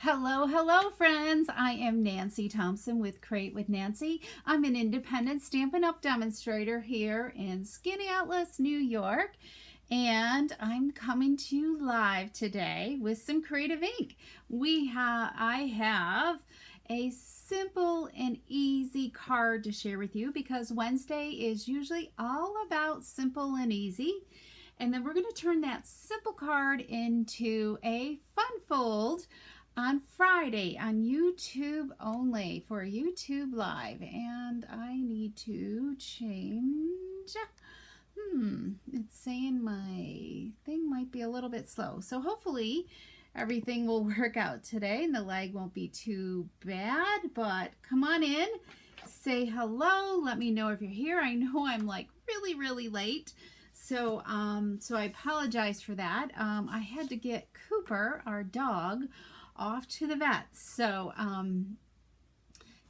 Hello, hello, friends. I am Nancy Thompson with Create with Nancy. I'm an independent Stampin' Up! Demonstrator here in Skaneateles, New York. And I'm coming to you live today with some creative ink. I have a simple and easy card to share with you because Wednesday is usually all about simple and easy. And then we're going to turn that simple card into a fun fold on Friday on YouTube only for a YouTube Live. And I need to change. It's saying my thing might be a little bit slow. So hopefully everything will work out today and the lag won't be too bad. But come on in, say hello, let me know if you're here. I know I'm like really late. So I apologize for that. I had to get Cooper, our dog, off to the vet. So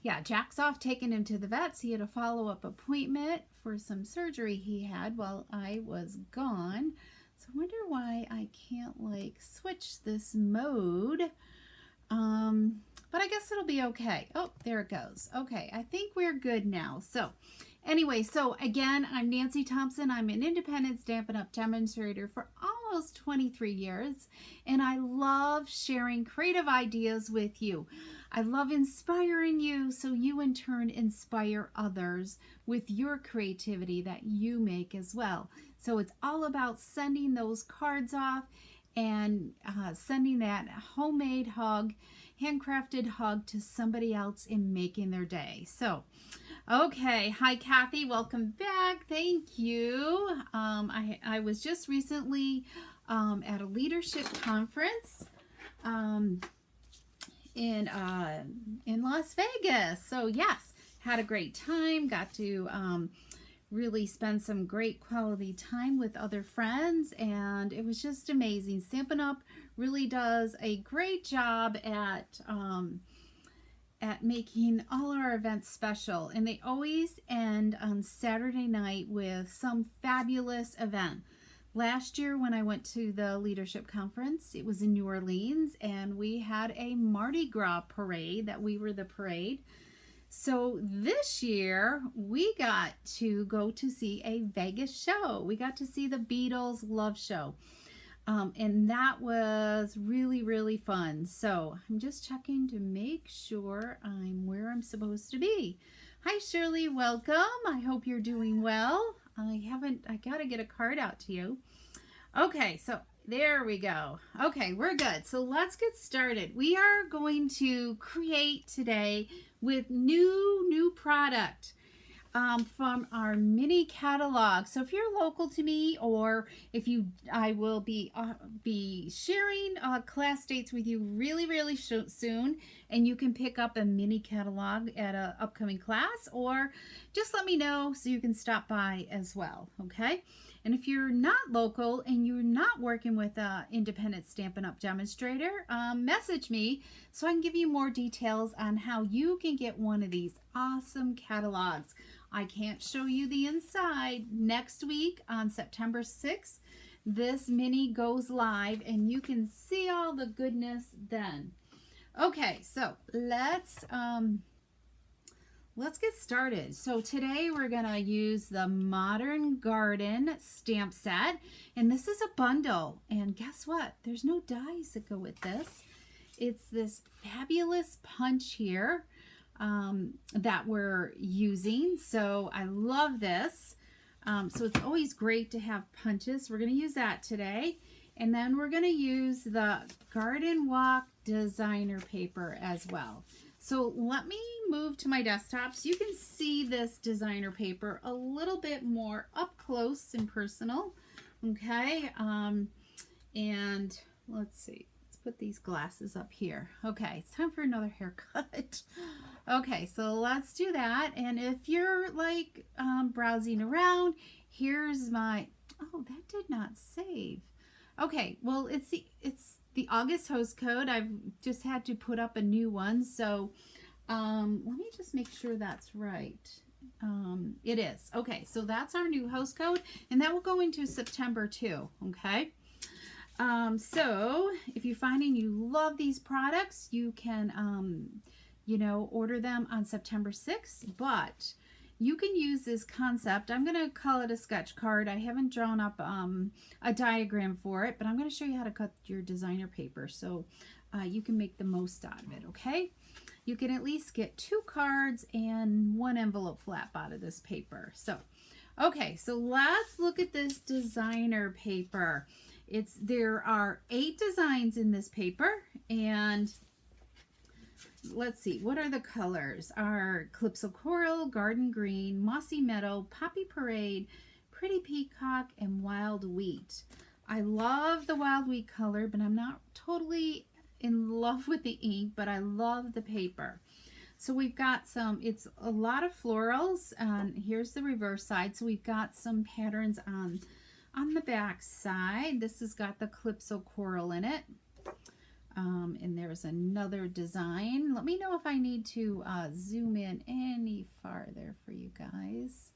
yeah, Jack's off taking him to the vets. He had a follow-up appointment for some surgery he had while I was gone. So I wonder why I can't like switch this mode. But I guess it'll be okay. Oh, there it goes. Okay, I think we're good now. So anyway, so again, I'm Nancy Thompson. I'm an independent Stampin' Up! Demonstrator for almost 23 years, and I love sharing creative ideas with you. I love inspiring you so you in turn inspire others with your creativity that you make as well. So it's all about sending those cards off and sending that homemade hug, handcrafted hug to somebody else and making their day. So okay, hi Kathy, welcome back. Thank you. I was just recently at a leadership conference in Las Vegas. So yes, had a great time. Got to really spend some great quality time with other friends, and it was just amazing. Stampin' Up! Really does a great job at making all our events special, and they always end on Saturday night with some fabulous event. Last year when I went to the leadership conference, it was in New Orleans, and we had a Mardi Gras parade that we were the parade. So this year we got to go to see a Vegas show. We got to see the Beatles Love Show. And that was really fun. So I'm just checking to make sure I'm where I'm supposed to be. Hi Shirley, welcome. I hope you're doing well. I gotta get a card out to you. Okay, so there we go. Okay, we're good. So let's get started. We are going to create today with new product from our mini catalog. So if you're local to me, or if you, I will be sharing class dates with you really soon, and you can pick up a mini catalog at an upcoming class, or just let me know so you can stop by as well. Okay. And if you're not local and you're not working with an independent Stampin' Up! Demonstrator, message me so I can give you more details on how you can get one of these awesome catalogs. I can't show you the inside. Next week on September 6th, this mini goes live and you can see all the goodness then. Okay, so let's get started. So today we're gonna use the Modern Garden stamp set, and this is a bundle, and guess what? There's no dies that go with this. It's this fabulous punch here that we're using. So I love this. So it's always great to have punches. We're gonna use that today. And then we're gonna use the Garden Walk designer paper as well. So let me move to my desktop so you can see this designer paper a little bit more up close and personal. Okay, and let's see. Let's put these glasses up here. Okay, it's time for another haircut. Okay, so let's do that. And if you're like browsing around, here's my, oh, that did not save. Okay, well, it's the August host code. I've just had to put up a new one. So let me just make sure that's right. It is. Okay, so that's our new host code, and that will go into September too. Okay. So if you're finding you love these products, you can, you know, order them on September 6th, but you can use this concept. I'm going to call it a sketch card. I haven't drawn up a diagram for it, but I'm going to show you how to cut your designer paper so you can make the most out of it, okay? You can at least get 2 cards and 1 envelope flap out of this paper. So, okay, so let's look at this designer paper. There are 8 designs in this paper, and let's see, what are the colors? Are Calypso Coral, Garden Green, Mossy Meadow, Poppy Parade, Pretty Peacock, and Wild Wheat. I love the Wild Wheat color, but I'm not totally in love with the ink, but I love the paper. So we've got it's a lot of florals, and here's the reverse side. So we've got some patterns on the back side. This has got the Calypso Coral in it. And there's another design. Let me know if I need to zoom in any farther for you guys.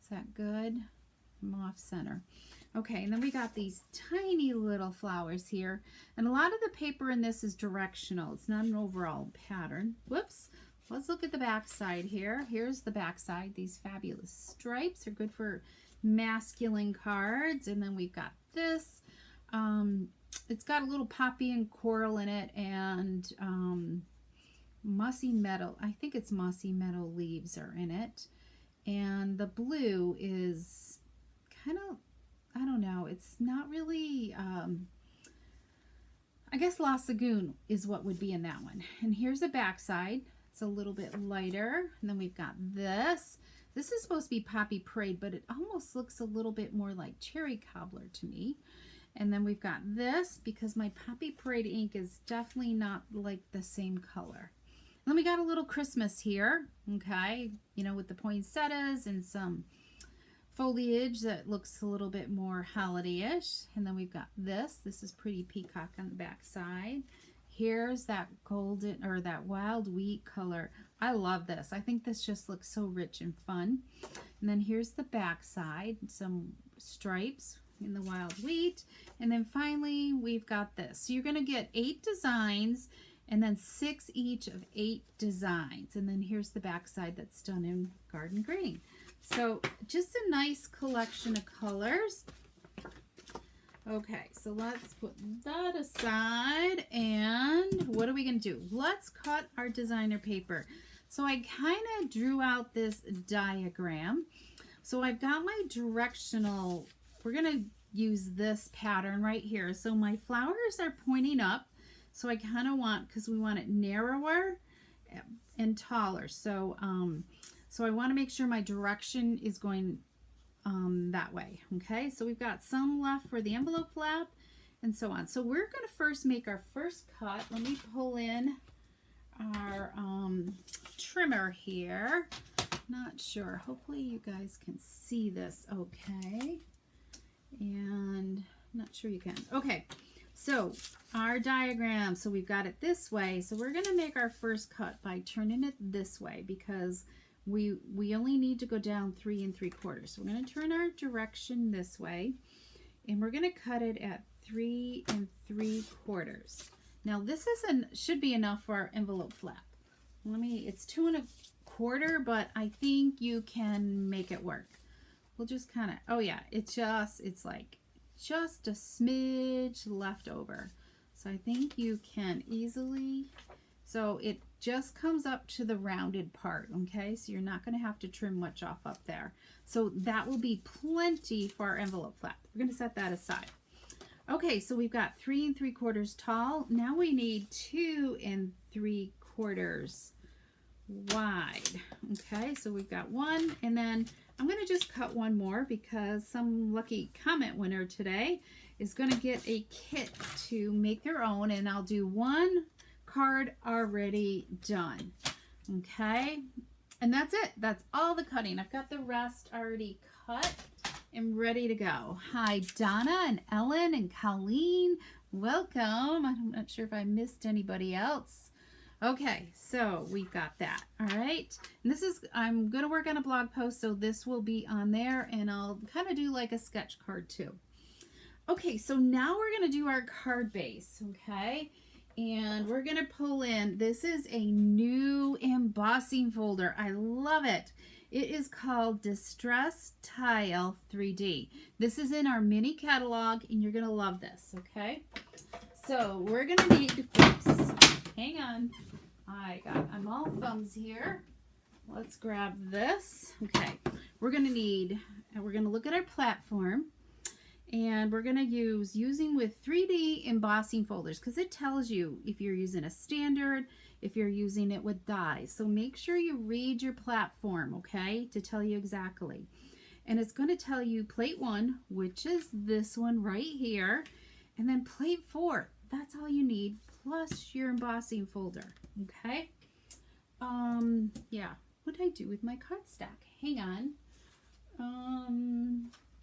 Is that good? I'm off center. Okay, and then we got these tiny little flowers here. And a lot of the paper in this is directional. It's not an overall pattern. Whoops. Let's look at the back side here. Here's the back side. These fabulous stripes are good for masculine cards. And then we've got this. It's got a little poppy and coral in it, and mossy meadow. I think it's mossy meadow leaves are in it. And the blue is kind of, I don't know, it's not really, I guess La Sagoon is what would be in that one. And here's the back side. It's a little bit lighter. And then we've got this. This is supposed to be Poppy Parade, but it almost looks a little bit more like Cherry Cobbler to me. And then we've got this, because my Poppy Parade ink is definitely not like the same color. And then we got a little Christmas here, okay, you know, with the poinsettias and some foliage that looks a little bit more holiday-ish. And then we've got this. This is Pretty Peacock on the back side. Here's that golden, or that wild wheat color. I love this. I think this just looks so rich and fun. And then here's the back side, some stripes in the wild wheat. And then finally we've got this. So you're going to get 8 designs, and then 6 each of 8 designs. And then here's the back side that's done in Garden Green. So just a nice collection of colors. Okay, so let's put that aside, and what are we going to do? Let's cut our designer paper. So I kind of drew out this diagram. So I've got my directional, we're going to use this pattern right here. So my flowers are pointing up, so I kind of want, because we want it narrower and taller. So so I want to make sure my direction is going that way. Okay, so we've got some left for the envelope flap and so on. So we're going to first make our first cut. Let me pull in our trimmer here. Not sure. Hopefully you guys can see this okay. And not sure you can. Okay, so our diagram. So we've got it this way. So we're going to make our first cut by turning it this way, because we only need to go down 3 3/4. So we're going to turn our direction this way, and we're going to cut it at 3 3/4. Now this should be enough for our envelope flap. It's 2 1/4, but I think you can make it work. We'll just kind of, oh yeah, it's like just a smidge left over. So I think you can easily, so it just comes up to the rounded part, okay? So you're not going to have to trim much off up there. So that will be plenty for our envelope flap. We're going to set that aside. Okay, so we've got 3 3/4 tall. Now we need 2 3/4 wide. Okay, so we've got 1, and then I'm going to just cut 1 more, because some lucky comment winner today is going to get a kit to make their own, and I'll do 1 card already done. Okay, and that's it. That's all the cutting. I've got the rest already cut and ready to go. Hi Donna and Ellen and Colleen, welcome. I'm not sure if I missed anybody else. Okay, so we've got that. All right, and I'm going to work on a blog post, so this will be on there, and I'll kind of do like a sketch card too. Okay, so now we're going to do our card base, okay? And we're going to pull in, this is a new embossing folder. I love it. It is called Distress Tile 3D. This is in our mini catalog, and you're going to love this, okay? So we're going to need, oops, hang on. I'm all thumbs here. Let's grab this. Okay, we're going to look at our platform. And we're going to using with 3D embossing folders because it tells you if you're using a standard, if you're using it with dies. So make sure you read your platform, okay, to tell you exactly. And it's going to tell you plate 1, which is this one right here, and then plate 4. That's all you need, plus your embossing folder, okay? Yeah, what did I do with my cardstock? Hang on.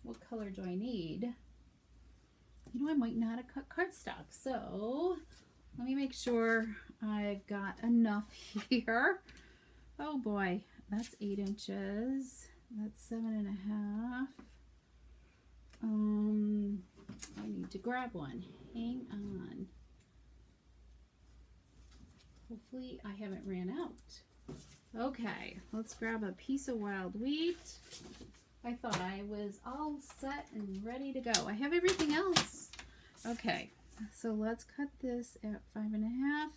What color do I need? You know, I might not have cut cardstock, so let me make sure I've got enough here. Oh boy, that's 8 inches. That's 7.5. I need to grab one. Hang on. Hopefully I haven't ran out. Okay, let's grab a piece of wild wheat. I thought I was all set and ready to go. I have everything else. Okay, so let's cut this at 5.5.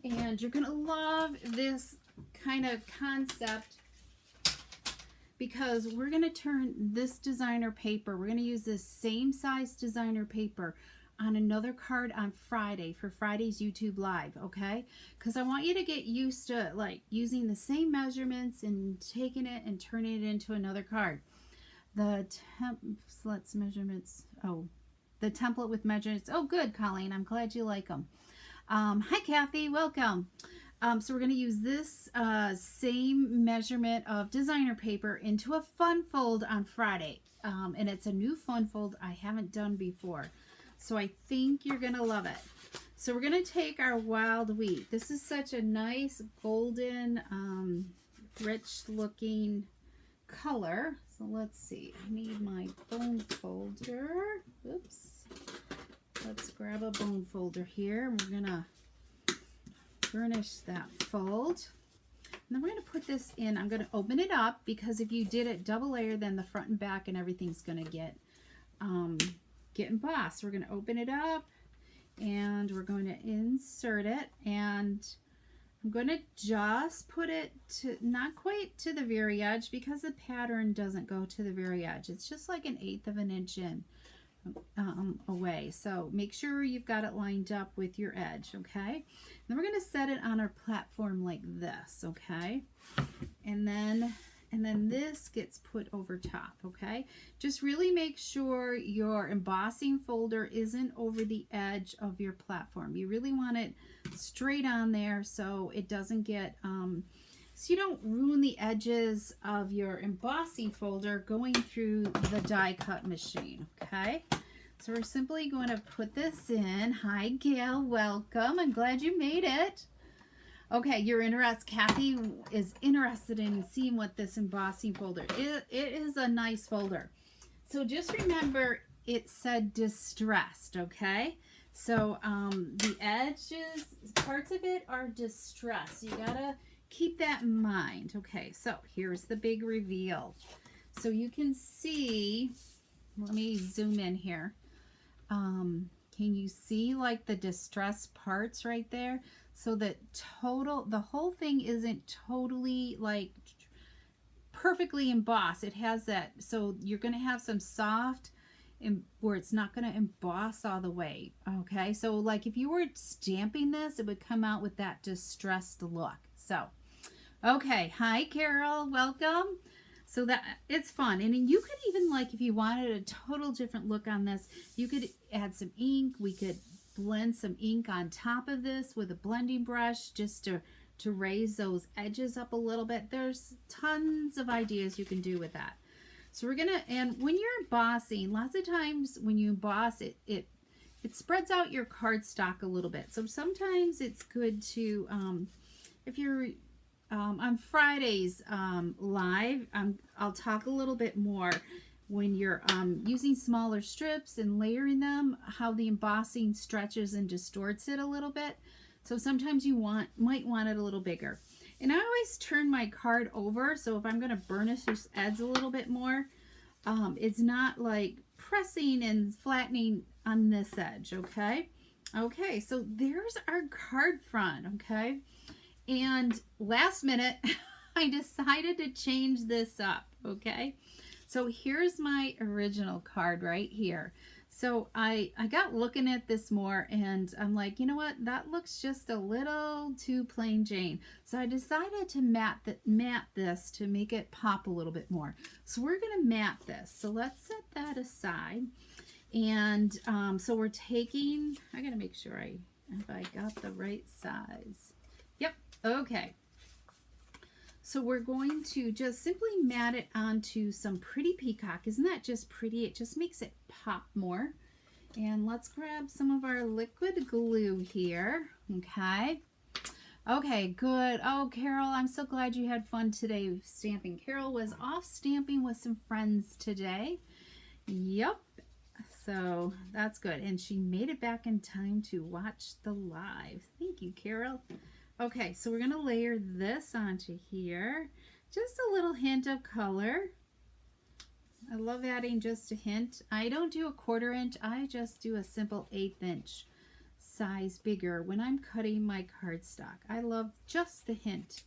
And you're gonna love this kind of concept because we're gonna turn this designer paper, we're gonna use this same size designer paper on another card on Friday for Friday's YouTube Live, okay? Because I want you to get used to like using the same measurements and taking it and turning it into another card. The the template with measurements. Oh, good, Colleen. I'm glad you like them. Hi, Kathy. Welcome. So we're going to use this same measurement of designer paper into a fun fold on Friday. And it's a new fun fold I haven't done before. So I think you're going to love it. So we're going to take our wild wheat. This is such a nice golden, rich looking color. So let's see. I need my bone folder. Oops. Let's grab a bone folder here. We're going to burnish that fold. And then we're going to put this in. I'm going to open it up because if you did it double layer, then the front and back and everything's going to get embossed. So we're going to open it up and we're going to insert it, and I'm going to just put it to not quite to the very edge because the pattern doesn't go to the very edge. It's just like 1/8 of an inch in away. So make sure you've got it lined up with your edge, okay? Then we're going to set it on our platform like this, okay? And then this gets put over top, okay? Just really make sure your embossing folder isn't over the edge of your platform. You really want it straight on there so it doesn't get, so you don't ruin the edges of your embossing folder going through the die cut machine, okay? So we're simply going to put this in. Hi, Gail, welcome. I'm glad you made it. Okay, you're interested. Kathy is interested in seeing what this embossing folder is. It is a nice folder. So just remember it said distressed, okay? So the edges, parts of it are distressed. You gotta keep that in mind. Okay, so here's the big reveal. So you can see, let me zoom in here. Can you see like the distressed parts right there? So that the whole thing isn't totally like perfectly embossed. It has that, so you're going to have some soft where it's not going to emboss all the way. Okay, so like if you were stamping this, it would come out with that distressed look. So, okay, hi Carol, welcome. So that it's fun, and you could even, like, if you wanted a total different look on this, you could add some ink. We could blend some ink on top of this with a blending brush just to raise those edges up a little bit. There's tons of ideas you can do with that. So we're gonna, and when you're embossing, lots of times when you emboss it, it spreads out your cardstock a little bit. So sometimes it's good to, if you're on Friday's live, I'll talk a little bit more when you're using smaller strips and layering them, how the embossing stretches and distorts it a little bit. So sometimes you might want it a little bigger. And I always turn my card over, so if I'm going to burnish this edge a little bit more, it's not like pressing and flattening on this edge, okay? Okay, so there's our card front, okay? And last minute, I decided to change this up, okay? So here's my original card right here. So I got looking at this more, and I'm like, you know what? That looks just a little too plain Jane. So I decided to matte this to make it pop a little bit more. So we're going to matte this. So let's set that aside. And so we're taking, I got to make sure if I got the right size. Yep. Okay. So we're going to just simply mat it onto some pretty peacock. Isn't that just pretty? It just makes it pop more. And let's grab some of our liquid glue here. Okay. Okay, good. Oh, Carol, I'm so glad you had fun today stamping. Carol was off stamping with some friends today. Yep. So that's good. And she made it back in time to watch the live. Thank you, Carol. Okay, so we're going to layer this onto here. Just a little hint of color. I love adding just a hint. I don't do a 1/4 inch. I just do a simple 1/8 inch size bigger when I'm cutting my cardstock. I love just the hint.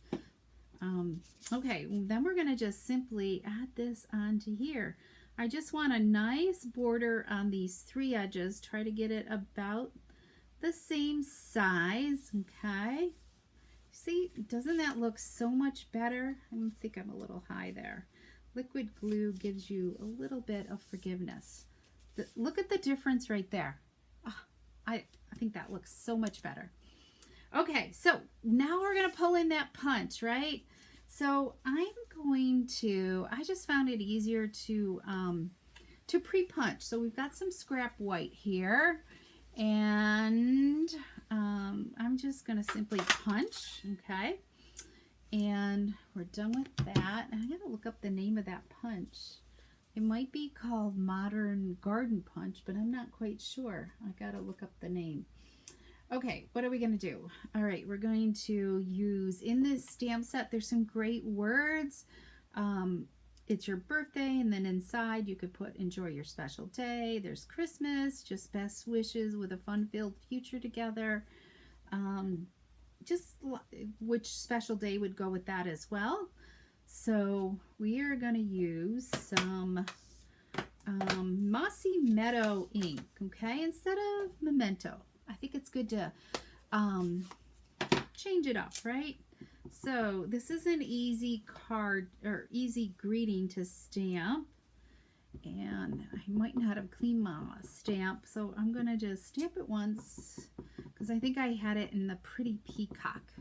Okay, then we're going to just simply add this onto here. I just want a nice border on these 3 edges. Try to get it about the same size, okay? See, doesn't that look so much better? I think I'm a little high there. Liquid glue gives you a little bit of forgiveness. Look at the difference right there. Oh, I think that looks so much better. Okay, so now we're going to pull in that punch, right? So I'm going to, I just found it easier to pre-punch. So we've got some scrap white here. And I'm just going to simply punch, okay? And we're done with that. And I got to look up the name of that punch. It might be called Modern Garden Punch, but I'm not quite sure. I got to look up the name. Okay, what are we going to do? All right, we're going to use, in this stamp set, there's some great words. It's your birthday, and then inside you could put enjoy your special day. There's Christmas, just best wishes with a fun-filled future together. Just which special day would go with that as well. So we are going to use some Mossy Meadow ink, okay, instead of Memento. I think it's good to change it up, right? So this is an easy card or easy greeting to stamp, and I might not have cleaned my stamp, so I'm gonna just stamp it once because I think I had it in the pretty peacock,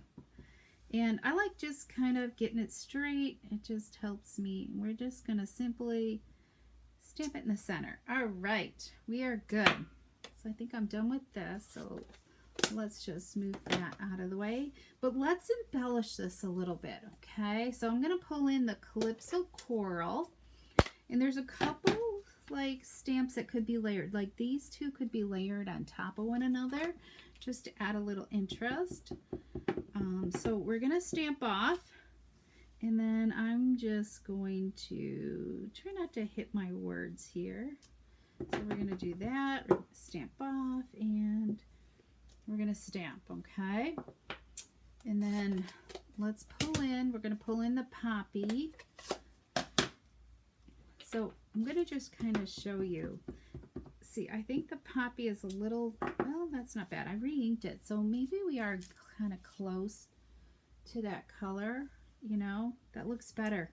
and I like just kind of getting it straight. It just helps me. We're just gonna simply stamp it in the center. All right, we are good. So I think I'm done with this, so let's just move that out of the way. But let's embellish this a little bit, okay? So I'm going to pull in the Calypso Coral. And there's a couple, like, stamps that could be layered. Like, these two could be layered on top of one another, just to add a little interest. So we're going to stamp off. And then I'm just going to try not to hit my words here. So we're going to do that. We're going to stamp off, and we're going to stamp, okay? And then let's pull in. We're going to pull in the poppy. So I'm going to just kind of show you. See, I think the poppy is a little, well, that's not bad. I re-inked it. So maybe we are kind of close to that color, you know. That looks better.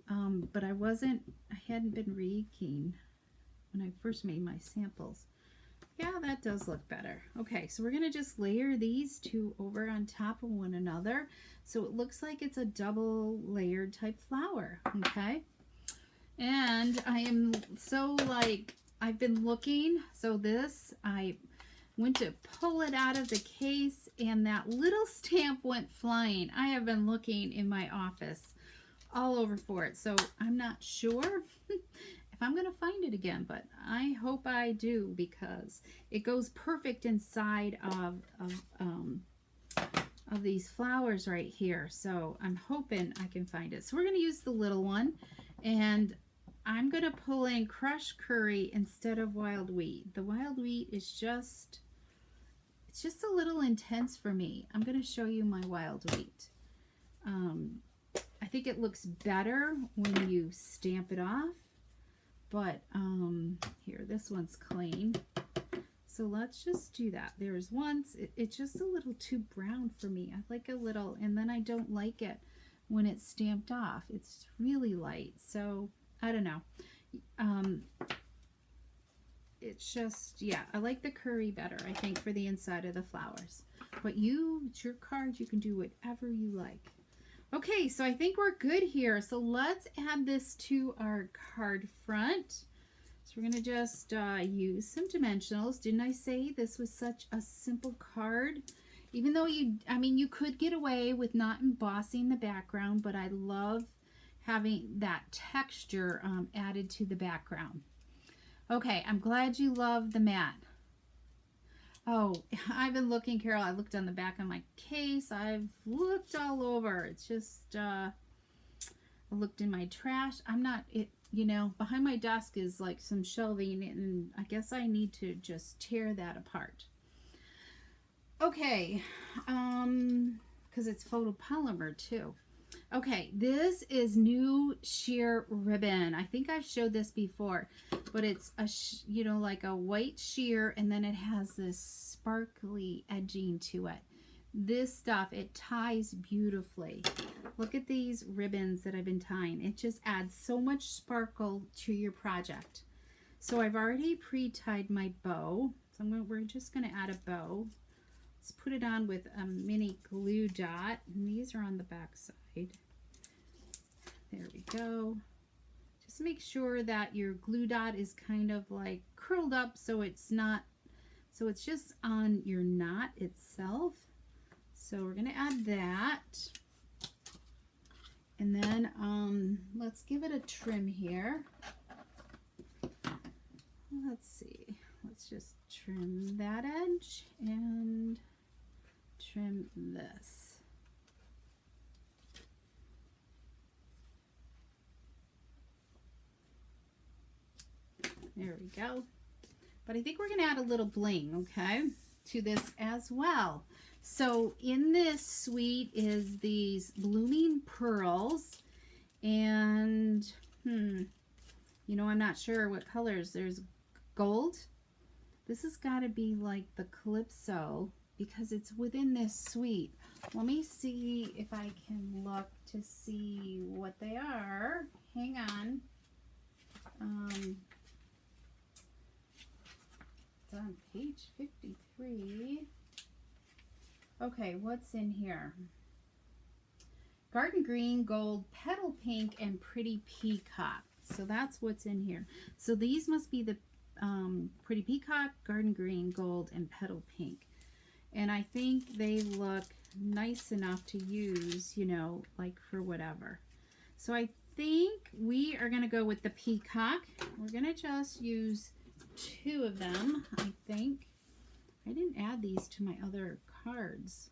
But I hadn't been re-inking when I first made my samples. Yeah, that does look better. Okay, so we're going to just layer these two over on top of one another so it looks like it's a double layered type flower, okay? And I am so, like, I've been looking, so this, I went to pull it out of the case and that little stamp went flying. I have been looking in my office all over for it, so I'm not sure if I'm going to find it again, but I hope I do because it goes perfect inside of these flowers right here. So I'm hoping I can find it. So we're going to use the little one, and I'm going to pull in crushed curry instead of wild wheat. The wild wheat is just, it's just a little intense for me. I'm going to show you my wild wheat. I think it looks better when you stamp it off, but here, this one's clean. So let's just do that. There's once, it's just a little too brown for me. I like a little, and then I don't like it when it's stamped off. It's really light. So I don't know. It's just, yeah, I like the curry better, I think, for the inside of the flowers. But it's your card. You can do whatever you like. Okay, so I think we're good here. So let's add this to our card front. So we're going to just use some dimensionals. Didn't I say this was such a simple card? Even though you could get away with not embossing the background, but I love having that texture added to the background. Okay, I'm glad you love the mat. Oh, I've been looking, Carol. I looked on the back of my case. I've looked all over. It's just, I looked in my trash. Behind my desk is like some shelving, and I guess I need to just tear that apart. Okay, because it's photopolymer too. Okay, this is new sheer ribbon. I think I've showed this before, but it's like a white sheer, and then it has this sparkly edging to it. This stuff, it ties beautifully. Look at these ribbons that I've been tying. It just adds so much sparkle to your project. So I've already pre-tied my bow. So we're just going to add a bow. Let's put it on with a mini glue dot. And these are on the back side. There we go. Just make sure that your glue dot is kind of like curled up so it's just on your knot itself. So we're going to add that. And then let's give it a trim here. Let's see. Let's just trim that edge and trim this. There we go. But I think we're going to add a little bling, okay, to this as well. So in this suite is these blooming pearls, and I'm not sure what colors. There's gold. This has got to be like the Calypso because it's within this suite. Let me see if I can look to see what they are. Hang on. It's on page 53. Okay, what's in here? Garden green, gold, petal pink, and pretty peacock. So that's what's in here. So these must be the pretty peacock, garden green, gold, and petal pink. And I think they look nice enough to use, like for whatever. So I think we are going to go with the peacock. We're going to just use 2 of them, I think. I didn't add these to my other cards.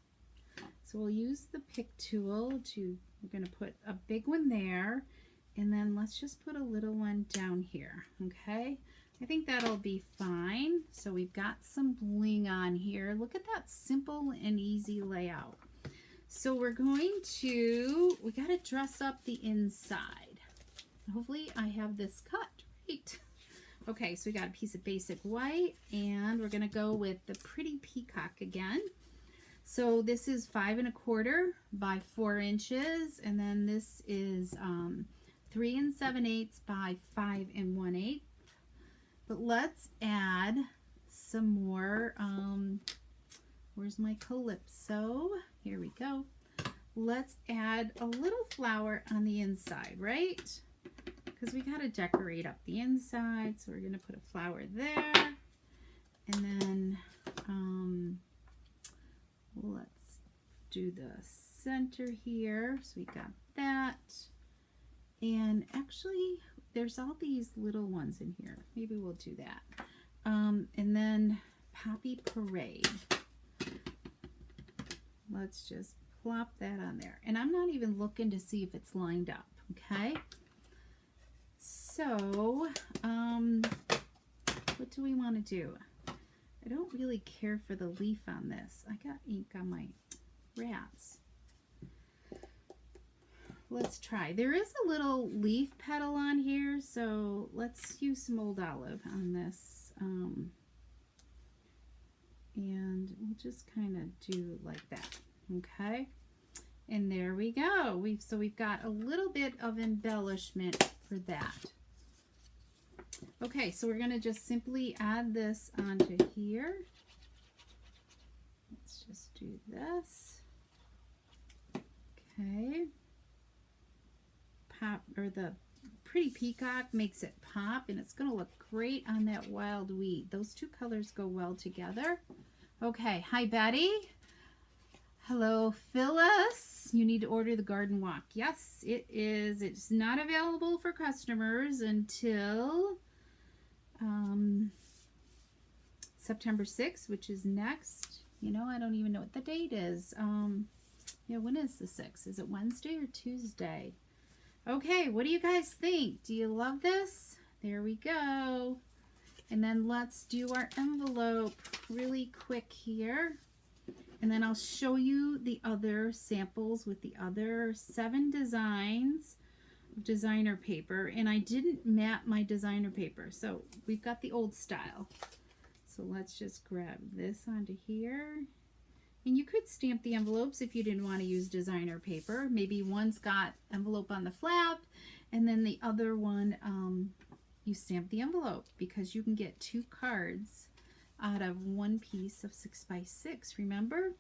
So we'll use the pick tool we're going to put a big one there, and then let's just put a little one down here, okay? I think that'll be fine. So we've got some bling on here. Look at that simple and easy layout. So we got to dress up the inside. Hopefully I have this cut right. Okay, so we got a piece of basic white, and we're going to go with the pretty peacock again. So this is 5 1/4 by 4 inches, and then this is 3 7/8 by 5 1/8. But let's add some more. Where's my Calypso? Here we go. Let's add a little flower on the inside, right? Because we got to decorate up the inside. So we're going to put a flower there. And then let's do the center here. So we got that. And actually, there's all these little ones in here. Maybe we'll do that. And then Poppy Parade. Let's just plop that on there. And I'm not even looking to see if it's lined up, okay? So, what do we want to do? I don't really care for the leaf on this. I got ink on my rats. Let's try. There is a little leaf petal on here, so let's use some Old Olive on this. And we'll just kind of do like that, okay? And there we go. We've got a little bit of embellishment for that. Okay, so we're going to just simply add this onto here. Let's just do this. Okay. Pop, or the Pretty Peacock makes it pop, and it's going to look great on that Wild Wheat. Those two colors go well together. Okay, hi Betty. Hello Phyllis. You need to order the Garden Walk. Yes, it is. It's not available for customers until September 6th, which is next. You know, I don't even know what the date is. Yeah, when is the 6th? Is it Wednesday or Tuesday? Okay, what do you guys think? Do you love this? There we go. And then let's do our envelope really quick here. And then I'll show you the other samples with the other 7 designs of designer paper. And I didn't map my designer paper, so we've got the old style. So let's just grab this onto here. And you could stamp the envelopes if you didn't want to use designer paper. Maybe one's got envelope on the flap, and then the other one, you stamp the envelope, because you can get 2 cards out of 1 piece of 6x6, remember?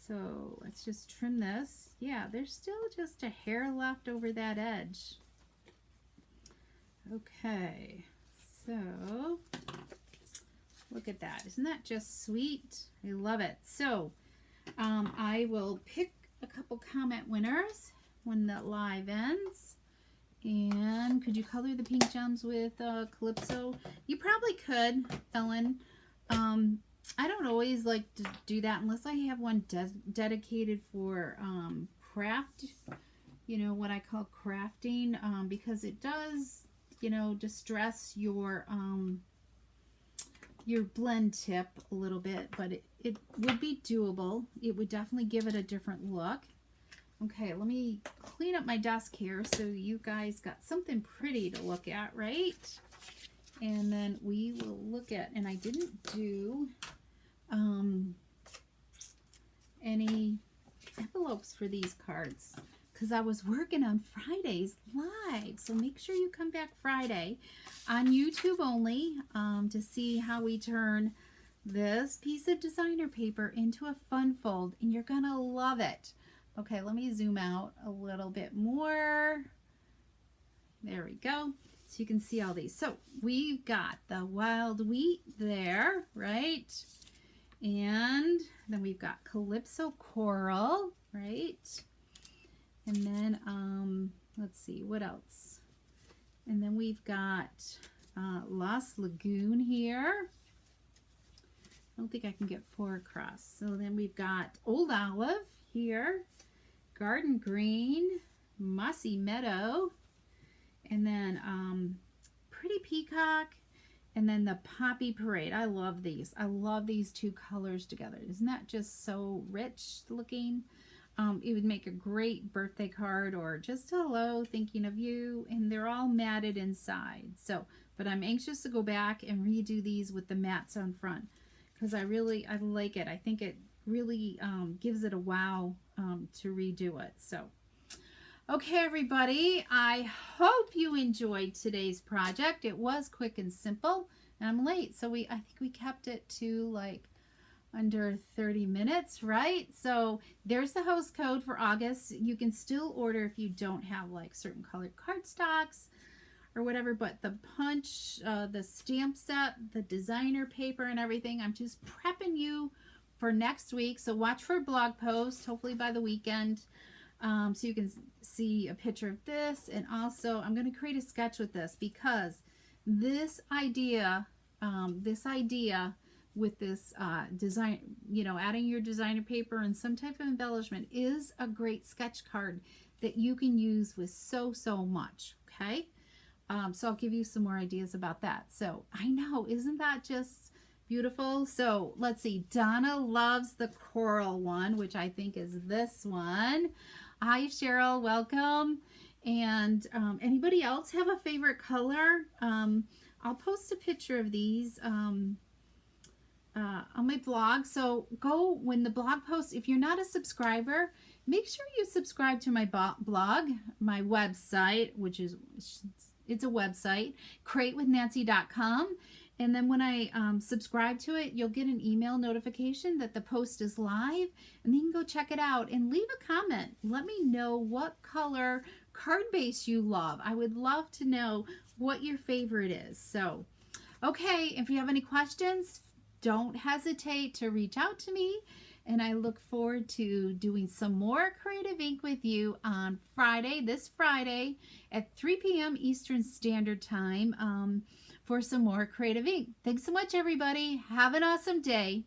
So let's just trim this. Yeah, there's still just a hair left over that edge. Okay, so look at that. Isn't that just sweet? I love it. So I will pick a couple comment winners when the live ends. And could you color the pink gems with Calypso? You probably could, Ellen. I don't always like to do that unless I have one dedicated for craft, you know, what I call crafting, because it does, you know, distress your blend tip a little bit, but it would be doable. It would definitely give it a different look. Okay, let me clean up my desk here so you guys got something pretty to look at, right? And then we will look at, and I didn't do any envelopes for these cards because I was working on Fridays live. So make sure you come back Friday on YouTube only to see how we turn this piece of designer paper into a fun fold, and you're gonna love it. Okay, let me zoom out a little bit more. There we go. So you can see all these. So we've got the Wild Wheat there, right? And then we've got Calypso Coral, right? And then, let's see, what else? And then we've got Lost Lagoon here. I don't think I can get 4 across. So then we've got Old Olive here. Garden Green, Mossy Meadow, and then Pretty Peacock, and then the Poppy Parade. I love these. I love these 2 colors together. Isn't that just so rich looking? It would make a great birthday card or just hello, thinking of you, and they're all matted inside. So, but I'm anxious to go back and redo these with the mats on front because I like it. I think it really gives it a wow to redo it. So okay, everybody, I hope you enjoyed today's project. It was quick and simple, and I'm late, so I think we kept it to like under 30 minutes, right? So there's the host code for August. You can still order if you don't have like certain colored cardstocks or whatever, but the punch, the stamp set, the designer paper and everything, I'm just prepping you for next week. So watch for a blog post, hopefully by the weekend. So you can see a picture of this, and also I'm going to create a sketch with this because this idea with this design, adding your designer paper and some type of embellishment is a great sketch card that you can use with so much. Okay. So I'll give you some more ideas about that. So I know, isn't that just beautiful? So let's see. Donna loves the coral one, which I think is this one. Hi, Cheryl. Welcome. And anybody else have a favorite color? I'll post a picture of these on my blog. So go, when the blog post, if you're not a subscriber, make sure you subscribe to my blog, my website, which is, it's a website, createwithnancy.com. And then when I subscribe to it, you'll get an email notification that the post is live, and then you can go check it out and leave a comment. Let me know what color card base you love. I would love to know what your favorite is. So, okay, if you have any questions, don't hesitate to reach out to me. And I look forward to doing some more Creative Ink with you on Friday, this Friday at 3 p.m. Eastern Standard Time for some more Creative Ink. Thanks so much, everybody. Have an awesome day. Bye.